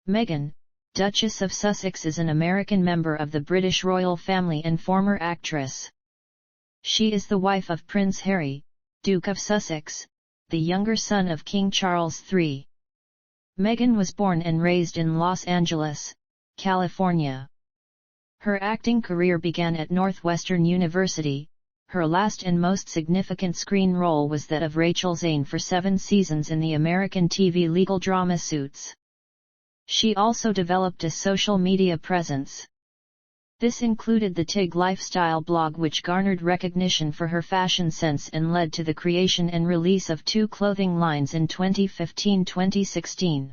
Meghan, Duchess of Sussex is an American member of the British royal family and former actress. She is the wife of Prince Harry, Duke of Sussex, the younger son of King Charles III. Meghan was born and raised in Los Angeles, California. Her acting career began at Northwestern University. Her last and most significant screen role was that of Rachel Zane for 7 seasons in the American TV legal drama Suits. She also developed a social media presence. This included the TIG lifestyle blog, which garnered recognition for her fashion sense and led to the creation and release of 2 clothing lines in 2015-2016.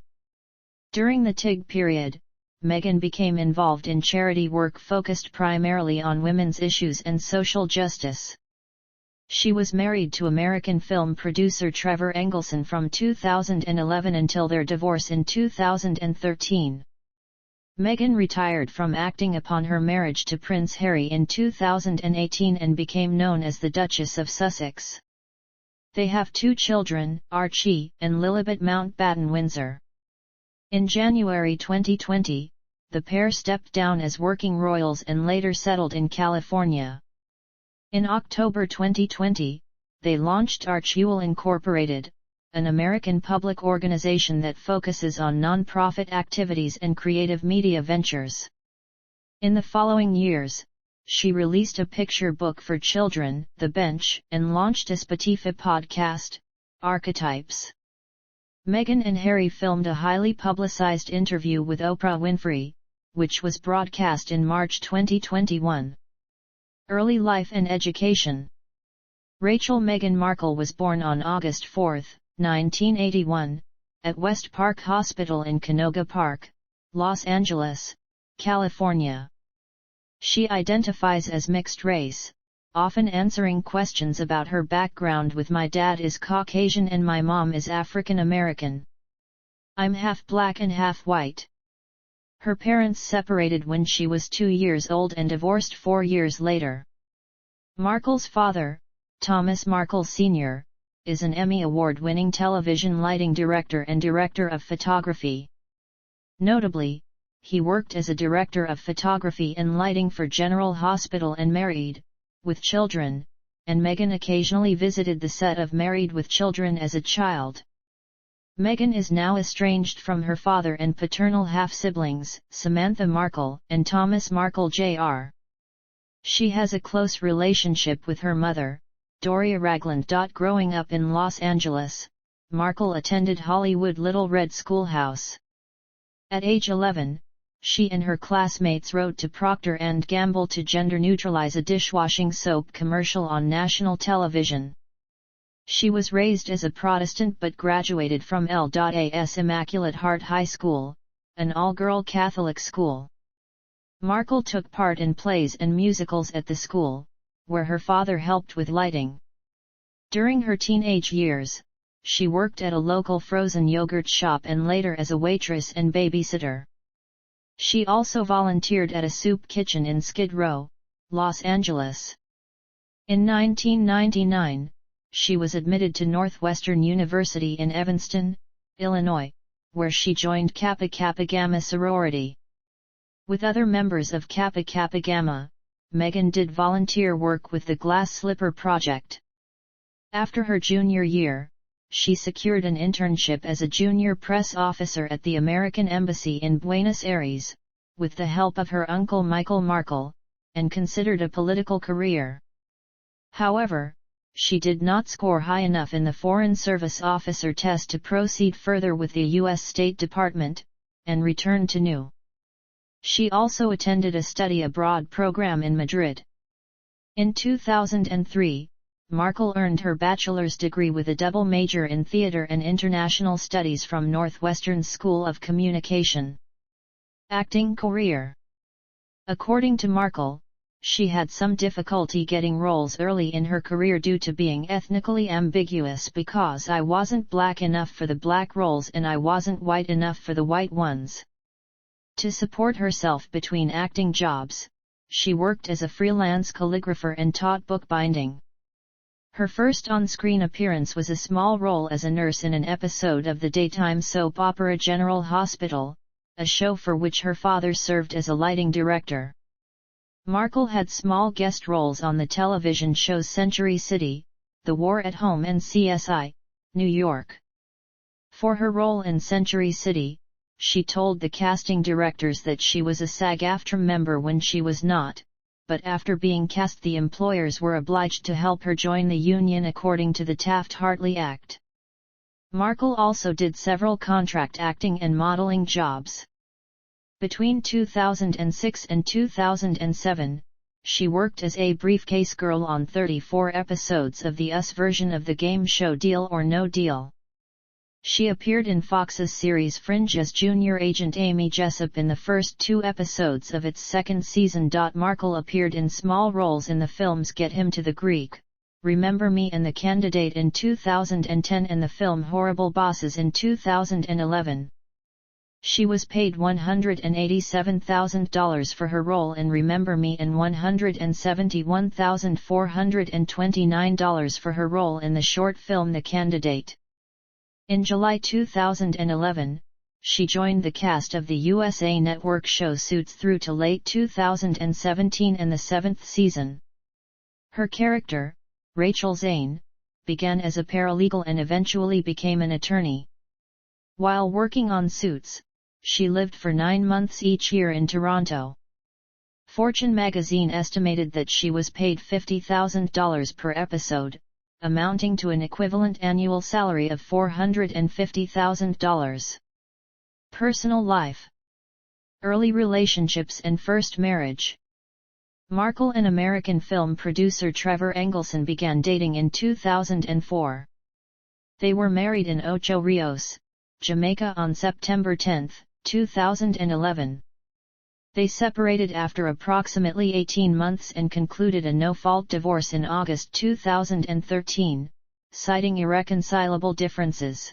During the TIG period, Meghan became involved in charity work focused primarily on women's issues and social justice. She was married to American film producer Trevor Engelson from 2011 until their divorce in 2013. Meghan retired from acting upon her marriage to Prince Harry in 2018 and became known as the Duchess of Sussex. They have 2 children, Archie and Lilibet Mountbatten-Windsor. In January 2020, the pair stepped down as working royals and later settled in California. In October 2020, they launched Archewell Incorporated, an American public organization that focuses on non-profit activities and creative media ventures. In the following years, she released a picture book for children, The Bench, and launched a Spotify podcast, Archetypes. Meghan and Harry filmed a highly publicized interview with Oprah Winfrey, which was broadcast in March 2021. Early life and education. Rachel Meghan Markle was born on August 4, 1981, at West Park Hospital in Canoga Park, Los Angeles, California. She identifies as mixed race, often answering questions about her background with "My dad is Caucasian and my mom is African American. I'm half black and half white." Her parents separated when she was 2 years old and divorced 4 years later. Markle's father, Thomas Markle Sr., is an Emmy Award-winning television lighting director and director of photography. Notably, he worked as a director of photography and lighting for General Hospital and Married, with Children, and Meghan occasionally visited the set of Married with Children as a child. Meghan is now estranged from her father and paternal half-siblings, Samantha Markle and Thomas Markle Jr. She has a close relationship with her mother, Doria Ragland. Growing up in Los Angeles, Markle attended Hollywood Little Red Schoolhouse. At age 11, she and her classmates wrote to Procter & Gamble to gender-neutralize a dishwashing soap commercial on national television. She was raised as a Protestant but graduated from L.A.'s Immaculate Heart High School, an all-girl Catholic school. Markle took part in plays and musicals at the school, where her father helped with lighting. During her teenage years, she worked at a local frozen yogurt shop and later as a waitress and babysitter. She also volunteered at a soup kitchen in Skid Row, Los Angeles. In 1999, she was admitted to Northwestern University in Evanston, Illinois, where she joined Kappa Kappa Gamma sorority. With other members of Kappa Kappa Gamma, Meghan did volunteer work with the Glass Slipper Project. After her junior year, she secured an internship as a junior press officer at the American Embassy in Buenos Aires, with the help of her uncle Michael Markle, and considered a political career. However, she did not score high enough in the Foreign Service Officer test to proceed further with the U.S. State Department, and returned to NU. She also attended a study abroad program in Madrid. In 2003, Markle earned her bachelor's degree with a double major in theater and international studies from Northwestern School of Communication. Acting career. According to Markle, she had some difficulty getting roles early in her career due to being ethnically ambiguous because I wasn't black enough for the black roles and I wasn't white enough for the white ones. To support herself between acting jobs, she worked as a freelance calligrapher and taught bookbinding. Her first on-screen appearance was a small role as a nurse in an episode of the daytime soap opera General Hospital, a show for which her father served as a lighting director. Markle had small guest roles on the television shows Century City, The War at Home and CSI, New York. For her role in Century City, she told the casting directors that she was a SAG-AFTRA member when she was not, but after being cast the employers were obliged to help her join the union according to the Taft-Hartley Act. Markle also did several contract acting and modeling jobs. Between 2006 and 2007, she worked as a briefcase girl on 34 episodes of the US version of the game show Deal or No Deal. She appeared in Fox's series Fringe as junior agent Amy Jessup in the first 2 episodes of its second season. Markle appeared in small roles in the films Get Him to the Greek, Remember Me and The Candidate in 2010 and the film Horrible Bosses in 2011. She was paid $187,000 for her role in Remember Me and $171,429 for her role in the short film The Candidate. In July 2011, she joined the cast of the USA Network show Suits through to late 2017 and the 7th season. Her character, Rachel Zane, began as a paralegal and eventually became an attorney. While working on Suits, she lived for 9 months each year in Toronto. Fortune magazine estimated that she was paid $50,000 per episode, amounting to an equivalent annual salary of $450,000. Personal life. Early relationships and first marriage. Markle and American film producer Trevor Engelson began dating in 2004. They were married in Ocho Rios, Jamaica on September 10, 2011. They separated after approximately 18 months and concluded a no-fault divorce in August 2013, citing irreconcilable differences.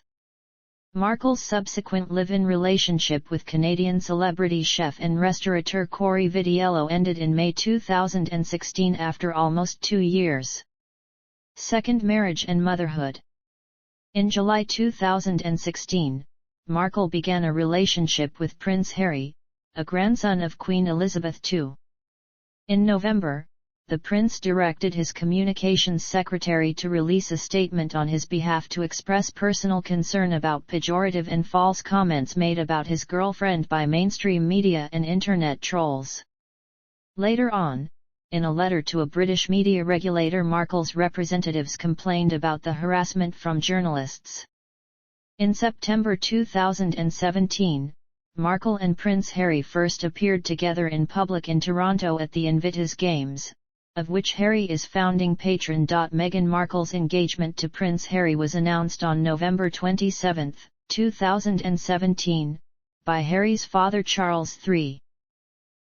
Markle's subsequent live-in relationship with Canadian celebrity chef and restaurateur Corey Vitiello ended in May 2016 after almost 2 years. Second marriage and motherhood. In July 2016, Markle began a relationship with Prince Harry, a grandson of Queen Elizabeth II. In November, the prince directed his communications secretary to release a statement on his behalf to express personal concern about pejorative and false comments made about his girlfriend by mainstream media and internet trolls. Later on, in a letter to a British media regulator, Markle's representatives complained about the harassment from journalists. In September 2017, Markle and Prince Harry first appeared together in public in Toronto at the Invictus Games, of which Harry is founding patron. Meghan Markle's engagement to Prince Harry was announced on November 27, 2017, by Harry's father Charles III.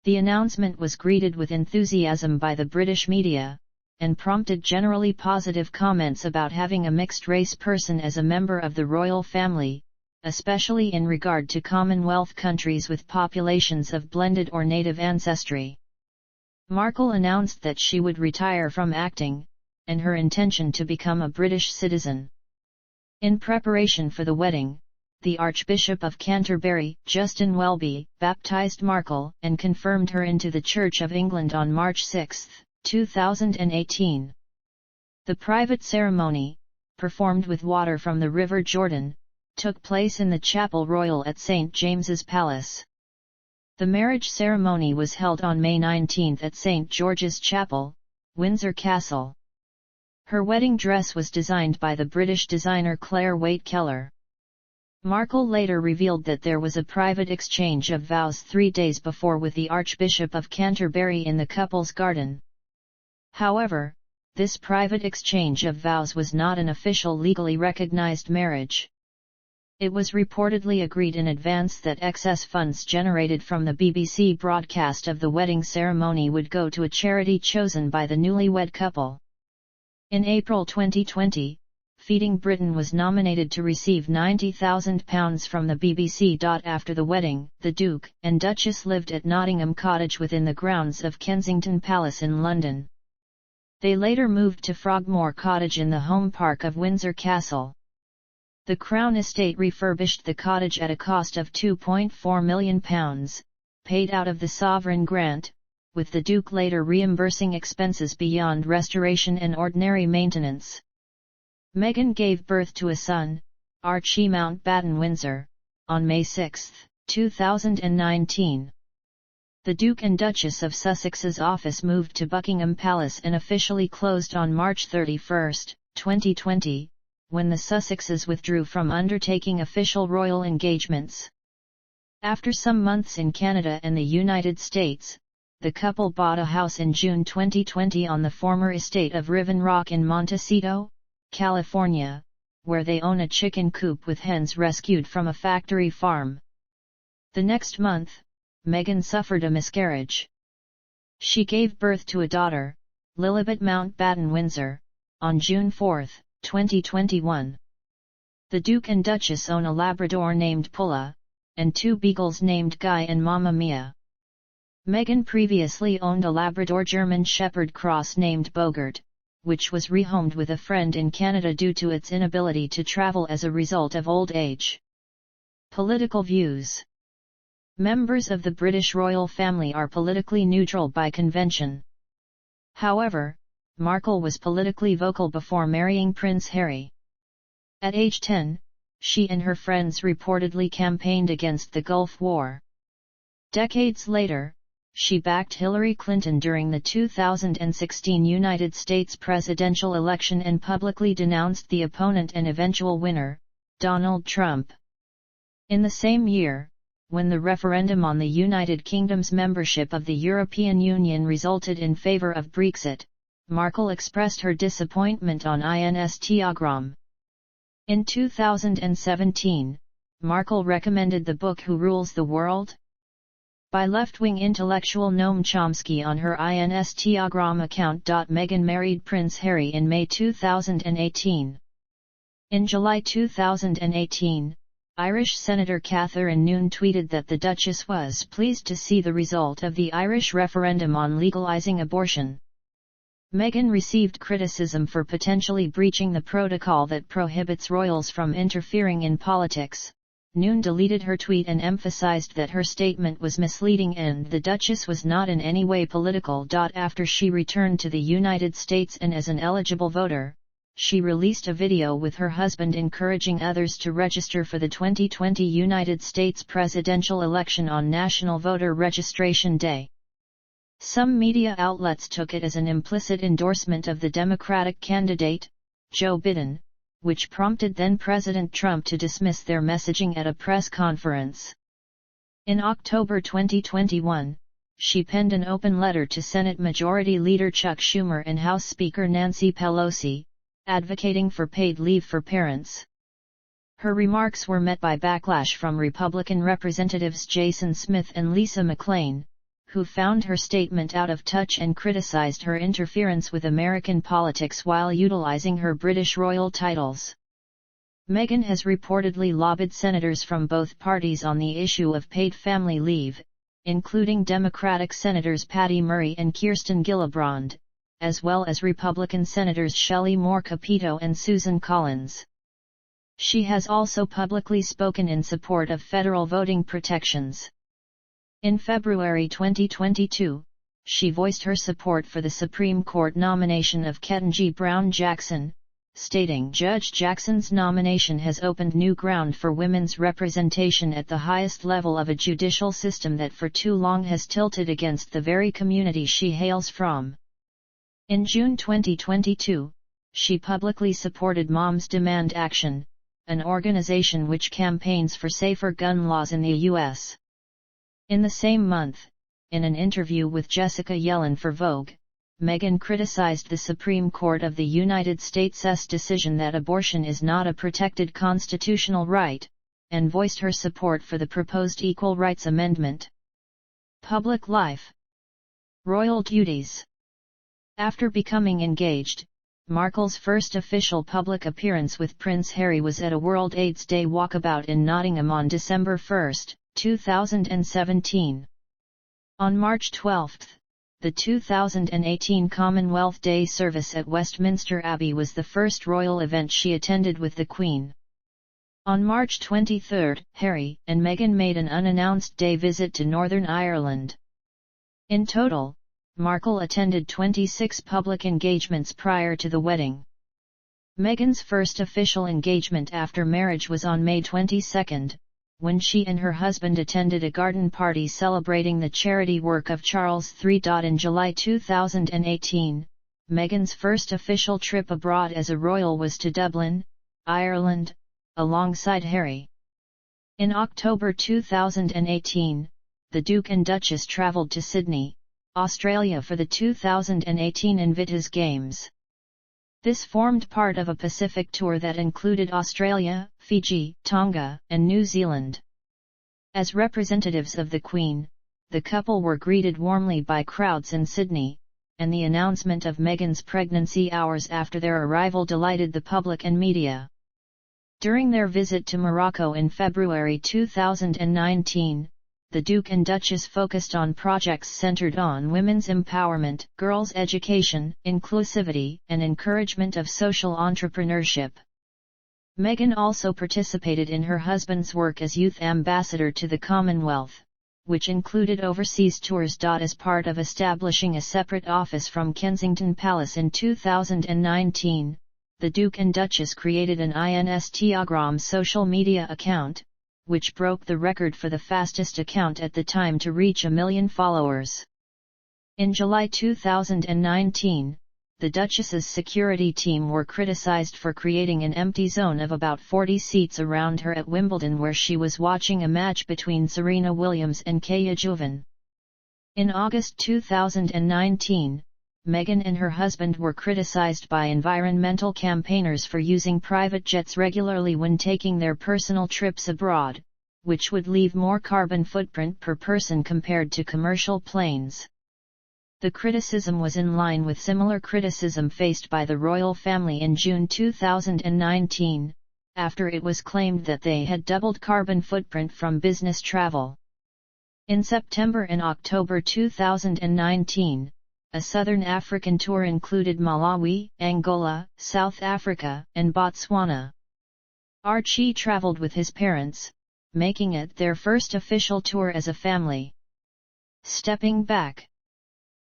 The announcement was greeted with enthusiasm by the British media, and prompted generally positive comments about having a mixed-race person as a member of the royal family, especially in regard to Commonwealth countries with populations of blended or native ancestry. Markle announced that she would retire from acting, and her intention to become a British citizen. In preparation for the wedding, the Archbishop of Canterbury, Justin Welby, baptized Markle and confirmed her into the Church of England on March 6, 2018. The private ceremony, performed with water from the River Jordan, took place in the Chapel Royal at St. James's Palace. The marriage ceremony was held on May 19 at St. George's Chapel, Windsor Castle. Her wedding dress was designed by the British designer Claire Waite Keller. Markle later revealed that there was a private exchange of vows 3 days before with the Archbishop of Canterbury in the couple's garden. However, this private exchange of vows was not an official legally recognized marriage. It was reportedly agreed in advance that excess funds generated from the BBC broadcast of the wedding ceremony would go to a charity chosen by the newlywed couple. In April 2020, Feeding Britain was nominated to receive £90,000 from the BBC. After the wedding, the Duke and Duchess lived at Nottingham Cottage within the grounds of Kensington Palace in London. They later moved to Frogmore Cottage in the home park of Windsor Castle. The Crown Estate refurbished the cottage at a cost of £2.4 million, paid out of the sovereign grant, with the Duke later reimbursing expenses beyond restoration and ordinary maintenance. Meghan gave birth to a son, Archie Mountbatten Windsor, on May 6, 2019. The Duke and Duchess of Sussex's office moved to Buckingham Palace and officially closed on March 31, 2020, when the Sussexes withdrew from undertaking official royal engagements. After some months in Canada and the United States, the couple bought a house in June 2020 on the former estate of Riven Rock in Montecito, California, where they own a chicken coop with hens rescued from a factory farm. The next month, Meghan suffered a miscarriage. She gave birth to a daughter, Lilibet Mountbatten Windsor, on June 4, 2021. The Duke and Duchess own a Labrador named Pulla, and two beagles named Guy and Mamma Mia. Meghan previously owned a Labrador German Shepherd cross named Bogart, which was rehomed with a friend in Canada due to its inability to travel as a result of old age. Political views. Members of the British royal family are politically neutral by convention. However, Markle was politically vocal before marrying Prince Harry. At age 10, she and her friends reportedly campaigned against the Gulf War. Decades later, she backed Hillary Clinton during the 2016 United States presidential election and publicly denounced the opponent and eventual winner, Donald Trump. In the same year, when the referendum on the United Kingdom's membership of the European Union resulted in favor of Brexit, Markle expressed her disappointment on Instagram. In 2017, Markle recommended the book Who Rules the World? By left-wing intellectual Noam Chomsky on her Instagram account. Meghan married Prince Harry in May 2018. In July 2018, Irish Senator Catherine Noone tweeted that the Duchess was pleased to see the result of the Irish referendum on legalizing abortion. Meghan received criticism for potentially breaching the protocol that prohibits royals from interfering in politics. Noone deleted her tweet and emphasized that her statement was misleading and the Duchess was not in any way political. After she returned to the United States and as an eligible voter, she released a video with her husband encouraging others to register for the 2020 United States presidential election on National Voter Registration Day. Some media outlets took it as an implicit endorsement of the Democratic candidate, Joe Biden, which prompted then-President Trump to dismiss their messaging at a press conference. In October 2021, she penned an open letter to Senate Majority Leader Chuck Schumer and House Speaker Nancy Pelosi, advocating for paid leave for parents. Her remarks were met by backlash from Republican Representatives Jason Smith and Lisa McClain, who found her statement out of touch and criticized her interference with American politics while utilizing her British royal titles. Meghan has reportedly lobbied senators from both parties on the issue of paid family leave, including Democratic Senators Patty Murray and Kirsten Gillibrand, as well as Republican Senators Shelley Moore Capito and Susan Collins. She has also publicly spoken in support of federal voting protections. In February 2022, she voiced her support for the Supreme Court nomination of Ketanji Brown Jackson, stating Judge Jackson's nomination has opened new ground for women's representation at the highest level of a judicial system that for too long has tilted against the very community she hails from. In June 2022, she publicly supported Moms Demand Action, an organization which campaigns for safer gun laws in the U.S. In the same month, in an interview with Jessica Yellin for Vogue, Meghan criticized the Supreme Court of the United States' decision that abortion is not a protected constitutional right, and voiced her support for the proposed Equal Rights Amendment. Public life. Royal duties. After becoming engaged, Markle's first official public appearance with Prince Harry was at a World AIDS Day walkabout in Nottingham on December 1, 2017. On March 12, the 2018 Commonwealth Day service at Westminster Abbey was the first royal event she attended with the Queen. On March 23, Harry and Meghan made an unannounced day visit to Northern Ireland. In total, Markle attended 26 public engagements prior to the wedding. Meghan's first official engagement after marriage was on May 22, when she and her husband attended a garden party celebrating the charity work of Charles III. In July 2018, Meghan's first official trip abroad as a royal was to Dublin, Ireland, alongside Harry. In October 2018, the Duke and Duchess travelled to Sydney, Australia for the 2018 Invictus Games. This formed part of a Pacific tour that included Australia, Fiji, Tonga, and New Zealand. As representatives of the Queen, the couple were greeted warmly by crowds in Sydney, and the announcement of Meghan's pregnancy hours after their arrival delighted the public and media. During their visit to Morocco in February 2019, the Duke and Duchess focused on projects centered on women's empowerment, girls' education, inclusivity, and encouragement of social entrepreneurship. Meghan also participated in her husband's work as youth ambassador to the Commonwealth, which included overseas tours. As part of establishing a separate office from Kensington Palace in 2019, the Duke and Duchess created an Instagram social media account, which broke the record for the fastest account at the time to reach 1 million followers. In July 2019, the Duchess's security team were criticized for creating an empty zone of about 40 seats around her at Wimbledon, where she was watching a match between Serena Williams and Kaja Juvan. In August 2019, Meghan and her husband were criticized by environmental campaigners for using private jets regularly when taking their personal trips abroad, which would leave more carbon footprint per person compared to commercial planes. The criticism was in line with similar criticism faced by the royal family in June 2019, after it was claimed that they had doubled carbon footprint from business travel. In September and October 2019, a southern African tour included Malawi, Angola, South Africa, and Botswana. Archie travelled with his parents, making it their first official tour as a family. Stepping back.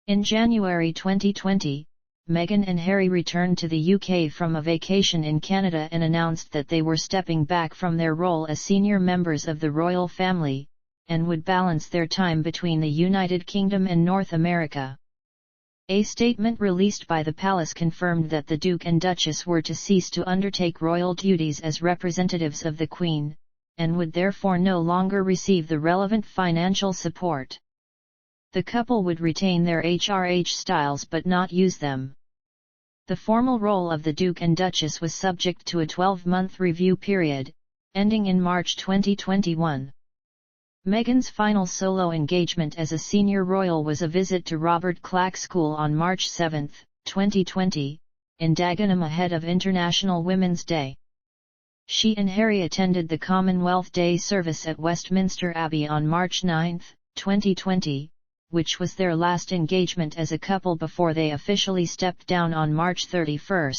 In January 2020, Meghan and Harry returned to the UK from a vacation in Canada and announced that they were stepping back from their role as senior members of the royal family, and would balance their time between the United Kingdom and North America. A statement released by the palace confirmed that the Duke and Duchess were to cease to undertake royal duties as representatives of the Queen, and would therefore no longer receive the relevant financial support. The couple would retain their HRH styles but not use them. The formal role of the Duke and Duchess was subject to a 12-month review period, ending in March 2021. Meghan's final solo engagement as a senior royal was a visit to Robert Clack School on March 7, 2020, in Dagenham ahead of International Women's Day. She and Harry attended the Commonwealth Day service at Westminster Abbey on March 9, 2020, which was their last engagement as a couple before they officially stepped down on March 31.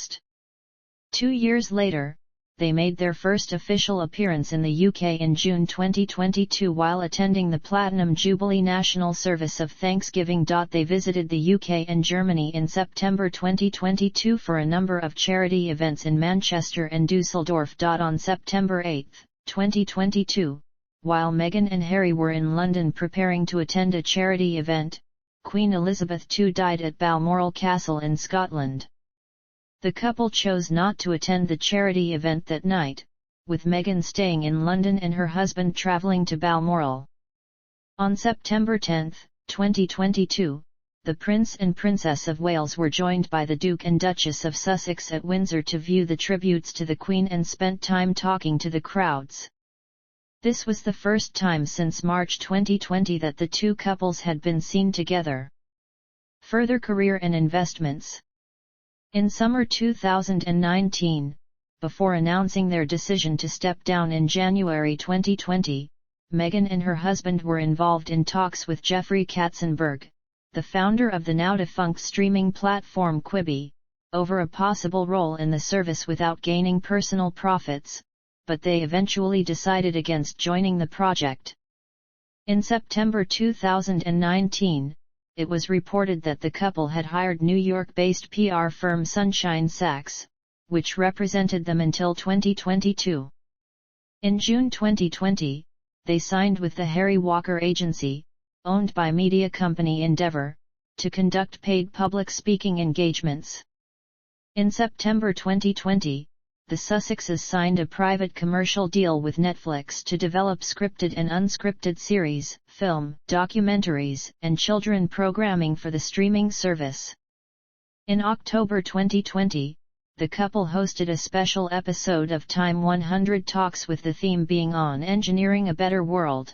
2 years later, they made their first official appearance in the UK in June 2022 while attending the Platinum Jubilee National Service of Thanksgiving. They visited the UK and Germany in September 2022 for a number of charity events in Manchester and Dusseldorf. On September 8, 2022, while Meghan and Harry were in London preparing to attend a charity event, Queen Elizabeth II died at Balmoral Castle in Scotland. The couple chose not to attend the charity event that night, with Meghan staying in London and her husband travelling to Balmoral. On September 10, 2022, the Prince and Princess of Wales were joined by the Duke and Duchess of Sussex at Windsor to view the tributes to the Queen and spent time talking to the crowds. This was the first time since March 2020 that the two couples had been seen together. Further career and investments. In summer 2019, before announcing their decision to step down in January 2020, Meghan and her husband were involved in talks with Jeffrey Katzenberg, the founder of the now-defunct streaming platform Quibi, over a possible role in the service without gaining personal profits, but they eventually decided against joining the project. In September 2019, it was reported that the couple had hired New York-based PR firm Sunshine Sachs, which represented them until 2022. In June 2020, they signed with the Harry Walker Agency, owned by media company Endeavor, to conduct paid public speaking engagements. In September 2020, the Sussexes signed a private commercial deal with Netflix to develop scripted and unscripted series, film, documentaries, and children programming for the streaming service. In October 2020, the couple hosted a special episode of Time 100 Talks with the theme being on engineering a better world.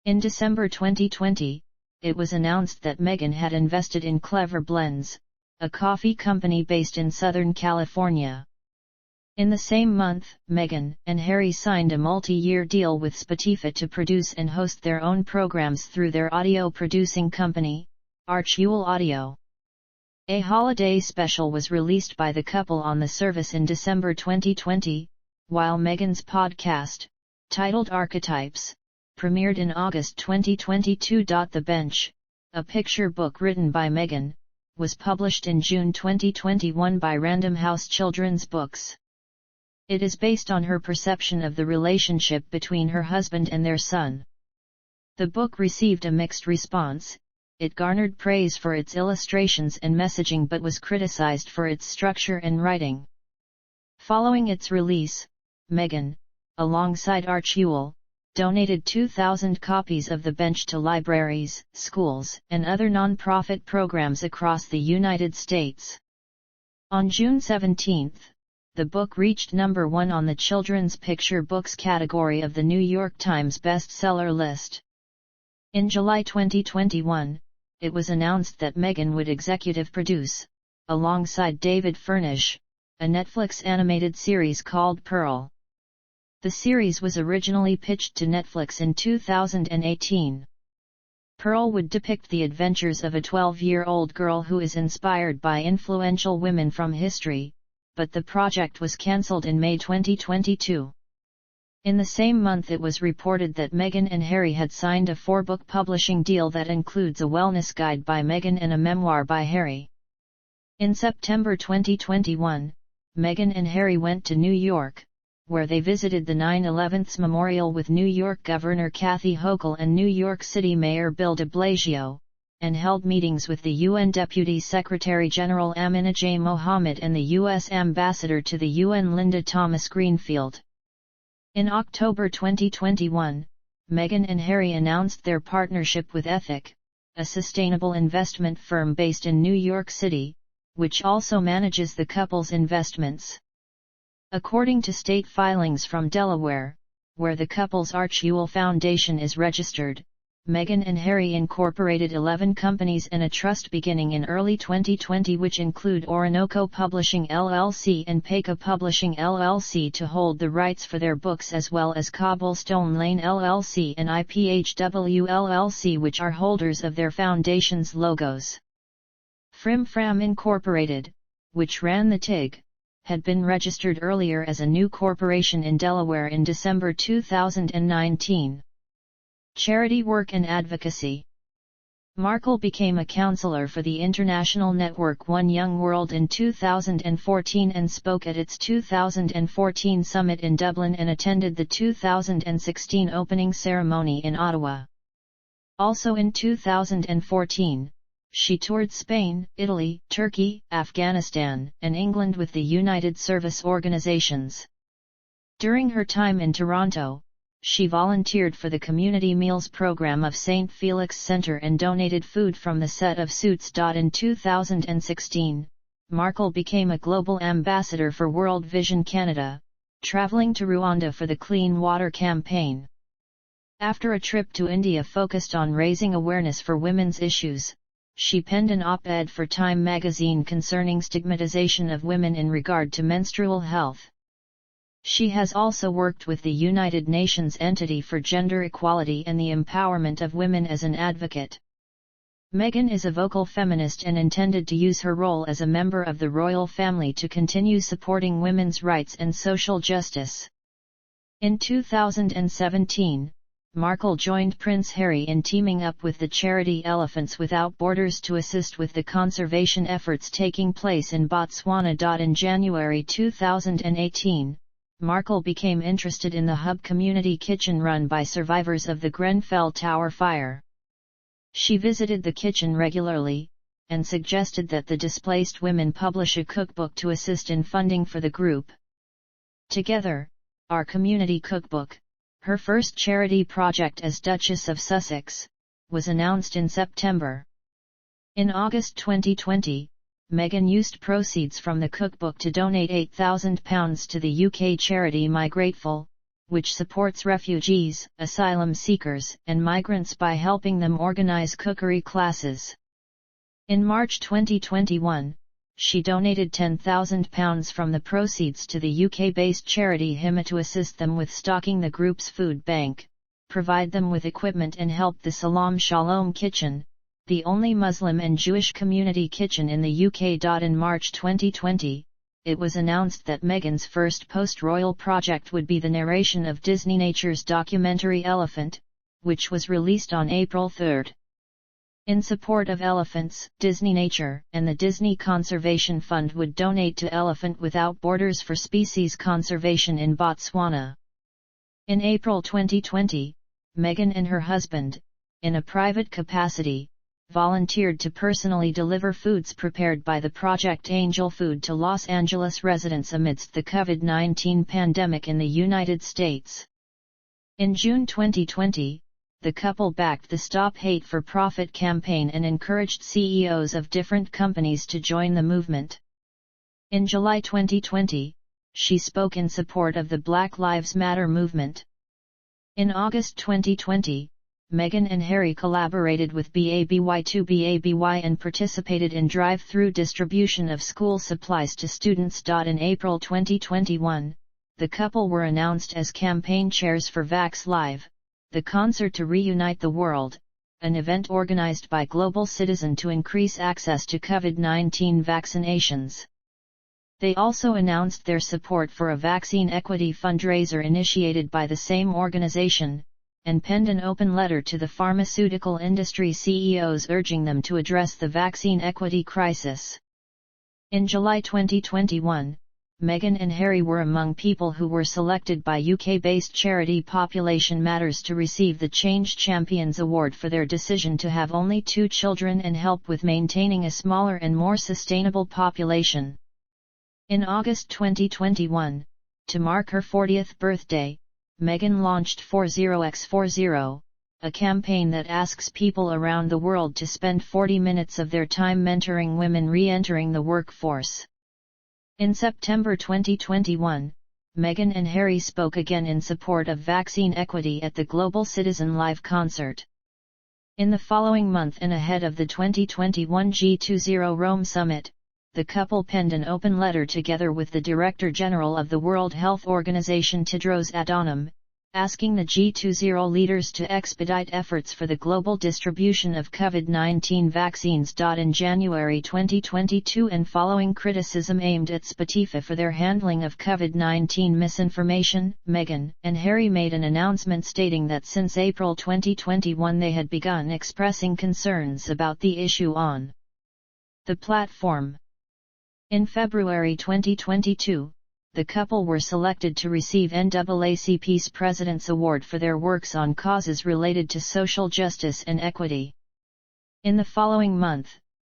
In December 2020, it was announced that Meghan had invested in Clever Blends, a coffee company based in Southern California. In the same month, Meghan and Harry signed a multi-year deal with Spotify to produce and host their own programs through their audio producing company, Archewell Audio. A holiday special was released by the couple on the service in December 2020, while Meghan's podcast, titled Archetypes, premiered in August 2022. The Bench, a picture book written by Meghan, was published in June 2021 by Random House Children's Books. It is based on her perception of the relationship between her husband and their son. The book received a mixed response. It garnered praise for its illustrations and messaging but was criticized for its structure and writing. Following its release, Meghan, alongside Archewell, donated 2,000 copies of The Bench to libraries, schools, and other non-profit programs across the United States. On June 17, the book reached number 1 on the children's picture books category of the New York Times bestseller list. In July 2021, it was announced that Meghan would executive produce, alongside David Furnish, a Netflix animated series called Pearl. The series was originally pitched to Netflix in 2018. Pearl would depict the adventures of a 12-year-old girl who is inspired by influential women from history, but the project was cancelled in May 2022. In the same month it was reported that Meghan and Harry had signed a 4-book publishing deal that includes a wellness guide by Meghan and a memoir by Harry. In September 2021, Meghan and Harry went to New York, where they visited the 9/11 memorial with New York Governor Kathy Hochul and New York City Mayor Bill de Blasio, and held meetings with the UN Deputy Secretary-General Amina J. Mohammed and the U.S. Ambassador to the UN Linda Thomas-Greenfield. In October 2021, Meghan and Harry announced their partnership with Ethic, a sustainable investment firm based in New York City, which also manages the couple's investments. According to state filings from Delaware, where the couple's Archewell Foundation is registered, Meghan and Harry incorporated 11 companies and a trust beginning in early 2020 which include Orinoco Publishing LLC and Peka Publishing LLC to hold the rights for their books, as well as Cobblestone Lane LLC and IPHW LLC, which are holders of their foundation's logos. Frim Fram Incorporated, which ran the TIG, had been registered earlier as a new corporation in Delaware in December 2019. Charity work and advocacy. Markle became a counselor for the international network One Young World in 2014 and spoke at its 2014 summit in Dublin and attended the 2016 opening ceremony in Ottawa. Also in 2014, she toured Spain, Italy, Turkey, Afghanistan, and England with the United Service Organizations. During her time in Toronto, she volunteered for the Community Meals program of St. Felix Centre and donated food from the set of Suits. In 2016, Markle became a global ambassador for World Vision Canada, travelling to Rwanda for the Clean Water campaign. After a trip to India focused on raising awareness for women's issues, she penned an op-ed for Time magazine concerning stigmatization of women in regard to menstrual health. She has also worked with the United Nations Entity for Gender Equality and the Empowerment of Women as an advocate. Meghan is a vocal feminist and intended to use her role as a member of the royal family to continue supporting women's rights and social justice. In 2017, Markle joined Prince Harry in teaming up with the charity Elephants Without Borders to assist with the conservation efforts taking place in Botswana. In January 2018, Markle became interested in the Hub community kitchen run by survivors of the Grenfell Tower fire. She visited the kitchen regularly, and suggested that the displaced women publish a cookbook to assist in funding for the group. Together, Our Community Cookbook, her first charity project as Duchess of Sussex, was announced in September. In August 2020, Meghan used proceeds from the cookbook to donate £8,000 to the UK charity My Grateful, which supports refugees, asylum seekers, and migrants by helping them organise cookery classes. In March 2021, she donated £10,000 from the proceeds to the UK-based charity Hima to assist them with stocking the group's food bank, provide them with equipment and help the Salam Shalom Kitchen, the only Muslim and Jewish community kitchen in the UK. In March 2020, it was announced that Meghan's first post-royal project would be the narration of Disney Nature's documentary Elephant, which was released on April 3. In support of elephants, Disney Nature and the Disney Conservation Fund would donate to Elephant Without Borders for species conservation in Botswana. In April 2020, Meghan and her husband, in a private capacity, volunteered to personally deliver foods prepared by the Project Angel Food to Los Angeles residents amidst the COVID-19 pandemic in the United States. In June 2020, the couple backed the Stop Hate for Profit campaign and encouraged CEOs of different companies to join the movement. In July 2020, she spoke in support of the Black Lives Matter movement. In August 2020, Meghan and Harry collaborated with BABY2BABY and participated in drive-through distribution of school supplies to students. In April 2021, the couple were announced as campaign chairs for Vax Live, the concert to reunite the world, an event organized by Global Citizen to increase access to COVID-19 vaccinations. They also announced their support for a vaccine equity fundraiser initiated by the same organization, and penned an open letter to the pharmaceutical industry CEOs urging them to address the vaccine equity crisis. In July 2021, Meghan and Harry were among people who were selected by UK-based charity Population Matters to receive the Change Champions Award for their decision to have only 2 children and help with maintaining a smaller and more sustainable population. In August 2021, to mark her 40th birthday, Meghan launched 40x40, a campaign that asks people around the world to spend 40 minutes of their time mentoring women re-entering the workforce. In September 2021, Meghan and Harry spoke again in support of vaccine equity at the Global Citizen Live concert. In the following month and ahead of the 2021 G20 Rome Summit, the couple penned an open letter together with the Director General of the World Health Organization Tedros Adhanom, asking the G20 leaders to expedite efforts for the global distribution of COVID-19 vaccines. In January 2022, and following criticism aimed at Spotify for their handling of COVID-19 misinformation, Meghan and Harry made an announcement stating that since April 2021 they had begun expressing concerns about the issue on the platform. In February 2022, the couple were selected to receive NAACP's President's Award for their works on causes related to social justice and equity. In the following month,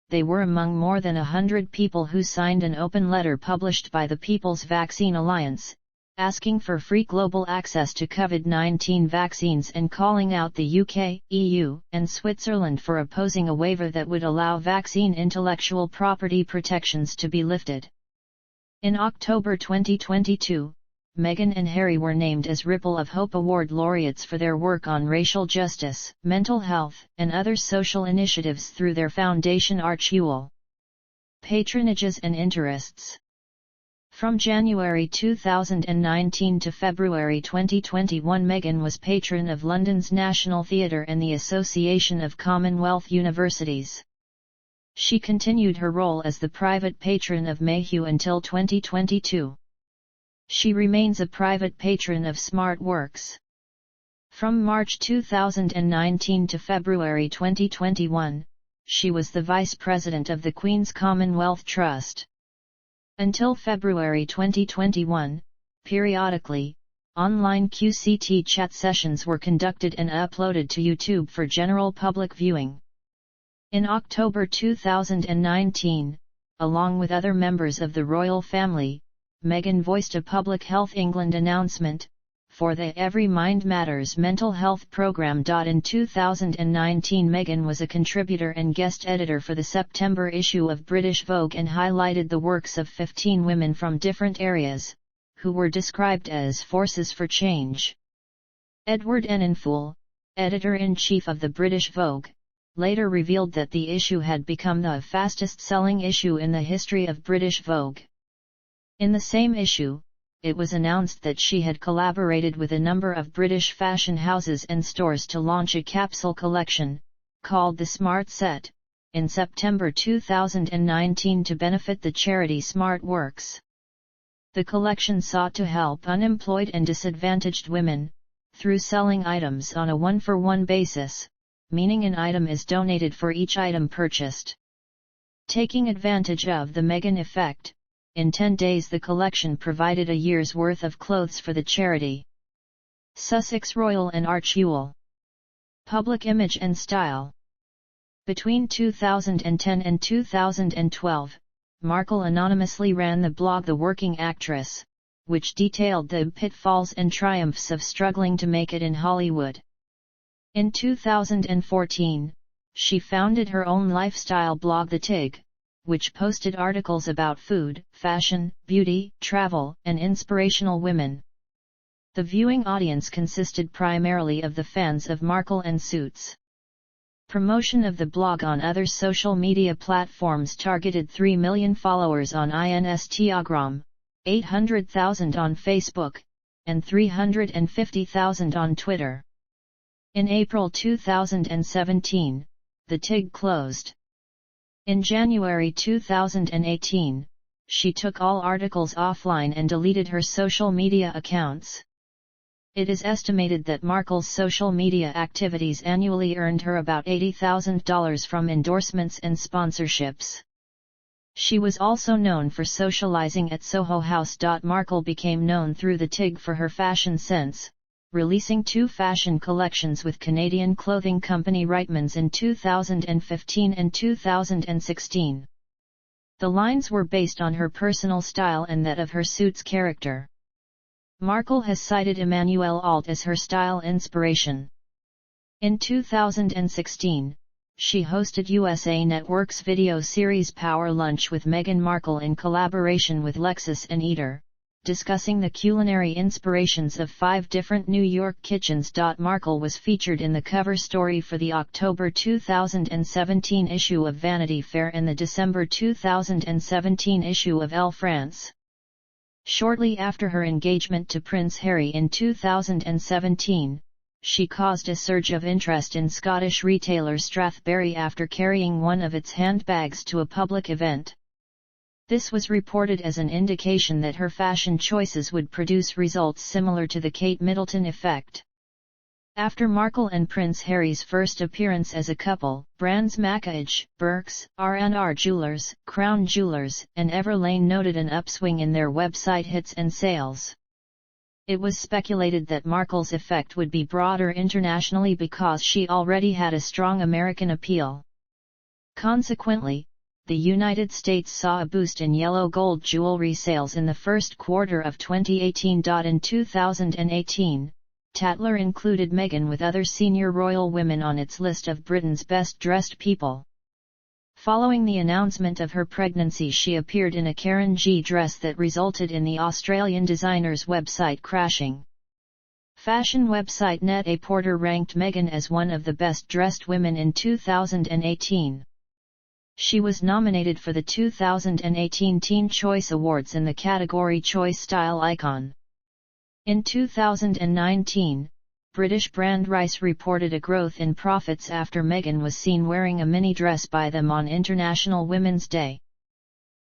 they were among more than 100 people who signed an open letter published by the People's Vaccine Alliance, asking for free global access to COVID-19 vaccines and calling out the UK, EU, and Switzerland for opposing a waiver that would allow vaccine intellectual property protections to be lifted. In October 2022, Meghan and Harry were named as Ripple of Hope Award laureates for their work on racial justice, mental health, and other social initiatives through their foundation Archewell. Patronages and interests. From January 2019 to February 2021, Meghan was patron of London's National Theatre and the Association of Commonwealth Universities. She continued her role as the private patron of Mayhew until 2022. She remains a private patron of smart works. From March 2019 to February 2021, she was the Vice President of the Queen's Commonwealth Trust. Until February 2021, periodically, online QCT chat sessions were conducted and uploaded to YouTube for general public viewing. In October 2019, along with other members of the royal family, Meghan voiced a Public Health England announcement for the Every Mind Matters mental health program. In 2019, Meghan was a contributor and guest editor for the September issue of British Vogue and highlighted the works of 15 women from different areas, who were described as forces for change. Edward Enninful, editor-in-chief of the British Vogue, later revealed that the issue had become the fastest-selling issue in the history of British Vogue. In the same issue, it was announced that she had collaborated with a number of British fashion houses and stores to launch a capsule collection, called the Smart Set, in September 2019 to benefit the charity Smart Works. The collection sought to help unemployed and disadvantaged women, through selling items on a one-for-one basis, meaning an item is donated for each item purchased. Taking advantage of the Meghan effect, in 10 days the collection provided a year's worth of clothes for the charity. Sussex Royal and Arch Ewell. Public image and style. Between 2010 and 2012, Markle anonymously ran the blog The Working Actress, which detailed the pitfalls and triumphs of struggling to make it in Hollywood. In 2014, she founded her own lifestyle blog The Tig, which posted articles about food, fashion, beauty, travel, and inspirational women. The viewing audience consisted primarily of the fans of Markle and Suits. Promotion of the blog on other social media platforms targeted 3 million followers on Instagram, 800,000 on Facebook, and 350,000 on Twitter. In April 2017, the Tig closed. In January 2018, she took all articles offline and deleted her social media accounts. It is estimated that Markle's social media activities annually earned her about $80,000 from endorsements and sponsorships. She was also known for socializing at Soho House. Markle became known through the Tig for her fashion sense, releasing 2 fashion collections with Canadian clothing company Reitmans in 2015 and 2016. The lines were based on her personal style and that of her Suits character. Markle has cited Emmanuel Alt as her style inspiration. In 2016, she hosted USA Network's video series Power Lunch with Meghan Markle in collaboration with Lexus and Eater, discussing the culinary inspirations of 5 different New York kitchens. Markle was featured in the cover story for the October 2017 issue of Vanity Fair and the December 2017 issue of Elle France. Shortly after her engagement to Prince Harry in 2017, she caused a surge of interest in Scottish retailer Strathberry after carrying one of its handbags to a public event. This was reported as an indication that her fashion choices would produce results similar to the Kate Middleton effect. After Markle and Prince Harry's first appearance as a couple, brands Mackage, Birks, R&R Jewelers, Crown Jewelers, and Everlane noted an upswing in their website hits and sales. It was speculated that Markle's effect would be broader internationally because she already had a strong American appeal. Consequently, the United States saw a boost in yellow gold jewelry sales in the first quarter of 2018. In 2018, Tatler included Meghan with other senior royal women on its list of Britain's best-dressed people. Following the announcement of her pregnancy, she appeared in a Karen G dress that resulted in the Australian designer's website crashing. Fashion website Net-a-Porter ranked Meghan as one of the best-dressed women in 2018. She was nominated for the 2018 Teen Choice Awards in the category Choice Style Icon. In 2019, British brand Rice reported a growth in profits after Meghan was seen wearing a mini dress by them on International Women's Day.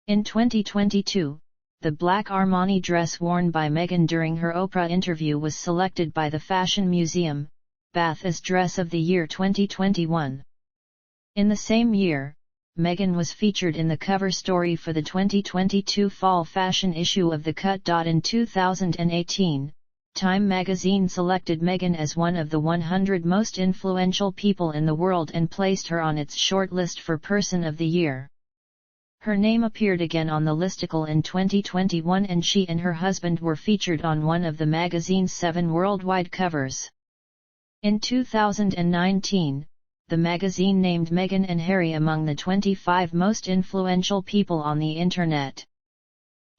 In 2022, the black Armani dress worn by Meghan during her Oprah interview was selected by the Fashion Museum, Bath as Dress of the Year 2021. In the same year, Meghan was featured in the cover story for the 2022 fall fashion issue of The Cut. In 2018, Time magazine selected Meghan as one of the 100 most influential people in the world and placed her on its shortlist for Person of the Year. Her name appeared again on the listicle in 2021 and she and her husband were featured on one of the magazine's 7 worldwide covers. In 2019, the magazine named Meghan and Harry among the 25 most influential people on the Internet.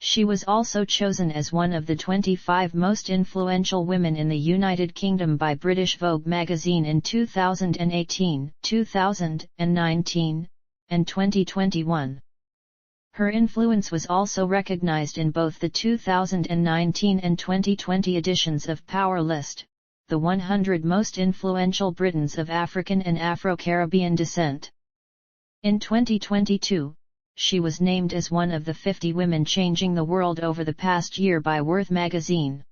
She was also chosen as one of the 25 most influential women in the United Kingdom by British Vogue magazine in 2018, 2019, and 2021. Her influence was also recognized in both the 2019 and 2020 editions of Power List, the 100 most influential Britons of African and Afro-Caribbean descent. In 2022, she was named as one of the 50 women changing the world over the past year by Worth magazine.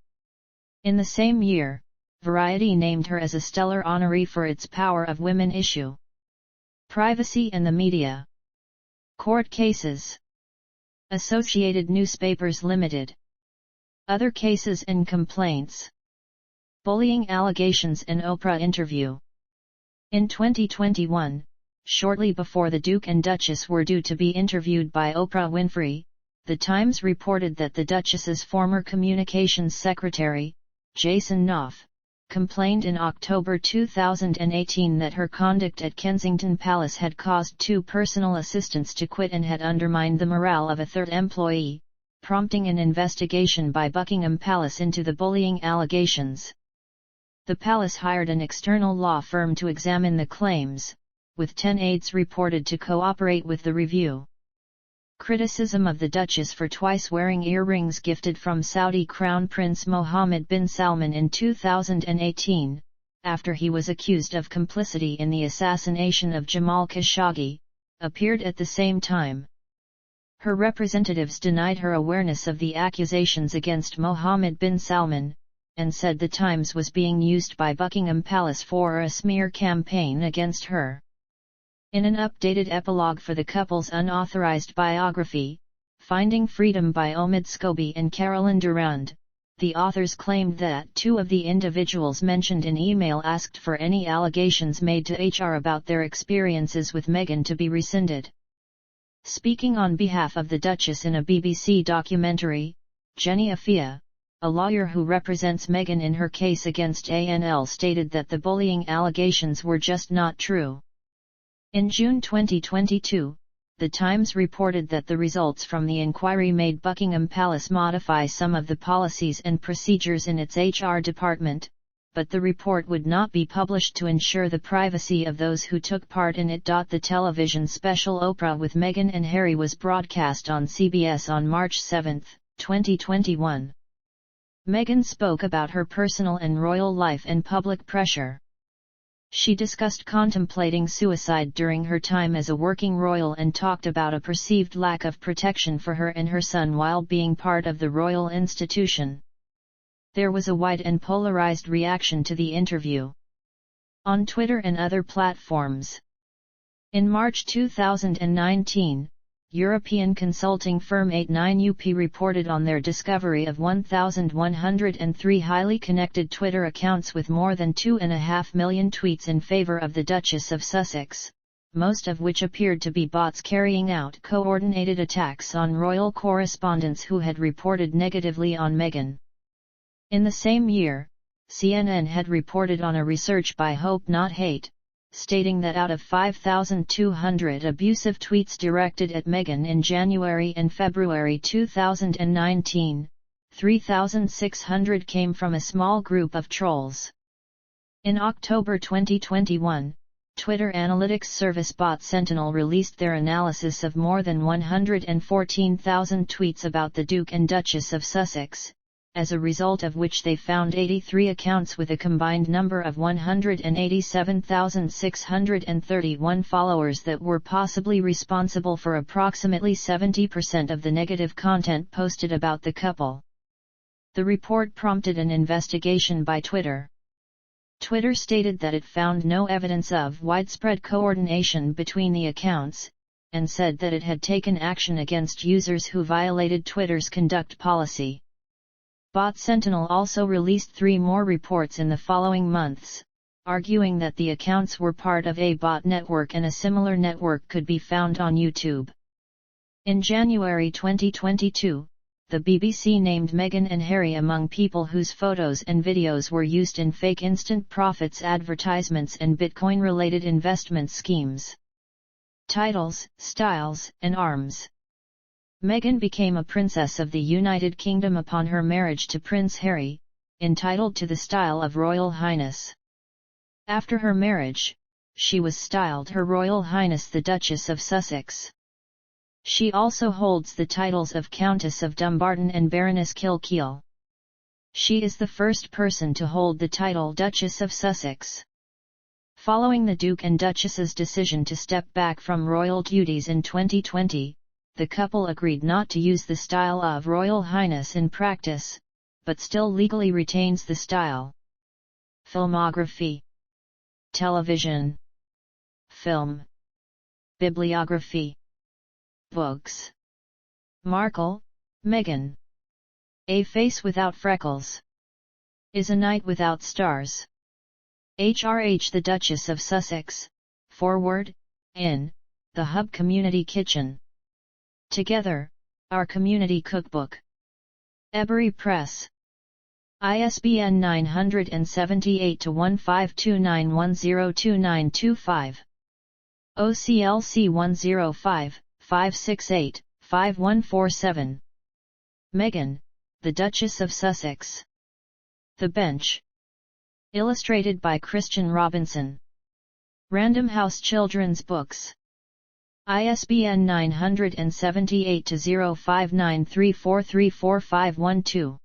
In the same year, Variety named her as a stellar honoree for its Power of Women issue. Privacy and the media. Court cases. Associated Newspapers Limited. Other cases and complaints. Bullying allegations and Oprah interview. In 2021, shortly before the Duke and Duchess were due to be interviewed by Oprah Winfrey, The Times reported that the Duchess's former communications secretary, Jason Knopf, complained in October 2018 that her conduct at Kensington Palace had caused 2 personal assistants to quit and had undermined the morale of a third employee, prompting an investigation by Buckingham Palace into the bullying allegations. The palace hired an external law firm to examine the claims, with 10 aides reported to cooperate with the review. Criticism of the Duchess for twice wearing earrings gifted from Saudi Crown Prince Mohammed bin Salman in 2018, after he was accused of complicity in the assassination of Jamal Khashoggi, appeared at the same time. Her representatives denied her awareness of the accusations against Mohammed bin Salman, and said the Times was being used by Buckingham Palace for a smear campaign against her. In an updated epilogue for the couple's unauthorized biography, Finding Freedom by Omid Scobie and Carolyn Durand, the authors claimed that 2 of the individuals mentioned in email asked for any allegations made to HR about their experiences with Meghan to be rescinded. Speaking on behalf of the Duchess in a BBC documentary, Jenny Afia, a lawyer who represents Meghan in her case against ANL, stated that the bullying allegations were just not true. In June 2022, The Times reported that the results from the inquiry made Buckingham Palace modify some of the policies and procedures in its HR department, but the report would not be published to ensure the privacy of those who took part in it. The television special Oprah with Meghan and Harry was broadcast on CBS on March 7, 2021. Meghan spoke about her personal and royal life and public pressure. She discussed contemplating suicide during her time as a working royal and talked about a perceived lack of protection for her and her son while being part of the royal institution. There was a wide and polarized reaction to the interview on Twitter and other platforms. In March 2019, European consulting firm 89UP reported on their discovery of 1,103 highly connected Twitter accounts with more than 2.5 million tweets in favor of the Duchess of Sussex, most of which appeared to be bots carrying out coordinated attacks on royal correspondents who had reported negatively on Meghan. In the same year, CNN had reported on a research by Hope Not Hate, stating that out of 5,200 abusive tweets directed at Meghan in January and February 2019, 3,600 came from a small group of trolls. In October 2021, Twitter analytics service bot Sentinel released their analysis of more than 114,000 tweets about the Duke and Duchess of Sussex, as a result of which they found 83 accounts with a combined number of 187,631 followers that were possibly responsible for approximately 70% of the negative content posted about the couple. The report prompted an investigation by Twitter. Twitter stated that it found no evidence of widespread coordination between the accounts, and said that it had taken action against users who violated Twitter's conduct policy. Bot Sentinel also released 3 more reports in the following months, arguing that the accounts were part of a bot network and a similar network could be found on YouTube. In January 2022, the BBC named Meghan and Harry among people whose photos and videos were used in fake instant profits advertisements and Bitcoin-related investment schemes. Titles, styles, and arms. Meghan became a princess of the United Kingdom upon her marriage to Prince Harry, entitled to the style of Royal Highness. After her marriage, she was styled Her Royal Highness the Duchess of Sussex. She also holds the titles of Countess of Dumbarton and Baroness Kilkeel. She is the first person to hold the title Duchess of Sussex. Following the Duke and Duchess's decision to step back from royal duties in 2020, the couple agreed not to use the style of Royal Highness in practice, but still legally retains the style. Filmography. Television. Film. Bibliography. Books. Markle, Meghan. A Face Without Freckles. Is a Night Without Stars. HRH The Duchess of Sussex, forward, in, the Hub Community Kitchen. Together, Our Community Cookbook. Ebury Press. ISBN 978-1529102925. OCLC 105-568-5147. Meghan, the Duchess of Sussex. The Bench. Illustrated by Christian Robinson. Random House Children's Books. ISBN 978-0593434512.